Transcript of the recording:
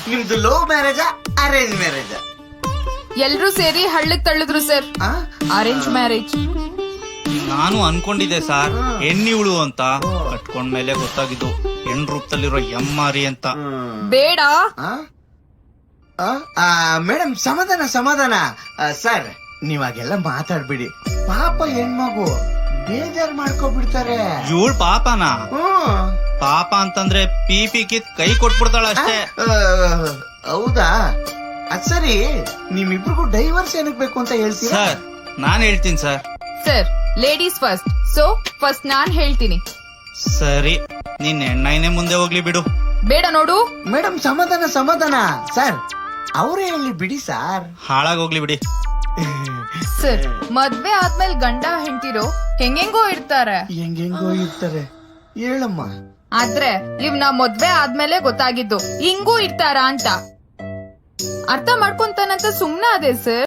ನಿಮ್ದು love ಮ್ಯಾರೇಜಾ arrange ಮ್ಯಾರೇಜಾ? ಎಲ್ರೂ ಸೇರಿ ಹಳ್ಳಕ್ ತಳ್ಳಿದ್ರು ಸರ್. Arrange marriage. ನಾನು ಅನ್ಕೊಂಡಿದ್ದೆ ಸರ್ ಹೆಣ್ಣಿವಳು ಅಂತ. ಕಟ್ಕೊಂಡ್ಮೇಲೆ ಗೊತ್ತಾಗಿದ್ದು ಹೆಣ್ ರೂಪದಲ್ಲಿರೋ ಎಮ್ಮಾರಿ ಅಂತ. ಬೇಡ ಮೇಡಮ್ ಸಮಾಧಾನ. ಸರ್ ನೀವಾಗೆಲ್ಲ ಮಾತಾಡ್ಬಿಡಿ. ಪಾಪ ಹೆಣ್ಮಗು ಬೇಜಾರ್ ಮಾಡ್ಕೊಬಿಡ್ತಾರೆ. ಇವಳು ಪಾಪನಾ? ಪಾಪ ಅಂತಂದ್ರೆ ಪಿ ಕಿತ್ ಕೈ ಕೊಟ್ಬಿಡ್ತಾಳ ಅಷ್ಟೇ. ಹೌದಾ? ಅದ್ ಸರಿ, ನಿಮ್ಮಿಬ್ರಿಗೂ ಡೈವರ್ಸ್ ಏನಕ್ ಬೇಕು ಅಂತ ಹೇಳ್ತೀರಾ? ಸರ್ ನಾನ್ ಹೇಳ್ತೀನಿ sir. Sir ladies first, so first ನಾನ್ ಹೇಳ್ತೀನಿ. ಸರಿ, ನಿನ್ ಹೆಣ್ಣೈನೇ ಮುಂದೆ ಹೋಗ್ಲಿ ಬಿಡು. ಬೇಡ ನೋಡು. ಮೇಡಮ್ ಸಮಾಧಾನ. ಸರ್ ಅವರೇ ಹೇಳಿ ಬಿಡಿ ಸರ್. ಹಾಳಾಗೋಗ್ಲಿ ಬಿಡಿ. ಸರ್ ಮದ್ವೆ ಆದ್ಮೇಲೆ ಗಂಡ ಹೆಂಡ್ತಿರೋ ಹೆಂಗೆಂಗೋ ಇರ್ತಾರೆ. ಹೆಂಗೆಂಗೋ ಇರ್ತಾರೆ ಹೇಳಮ್ಮ. ಆದ್ರೆ ಇವ್ನ ಮದ್ವೆ ಆದ್ಮೇಲೆ ಗೊತ್ತಾಗಿದ್ದು ಹಿಂಗೂ ಇರ್ತಾರ ಅಂತ. ಅರ್ಥ ಮಾಡ್ಕೊಂತಾನಂತ ಸುಮ್ನೆ ಅದೇ ಸರ್.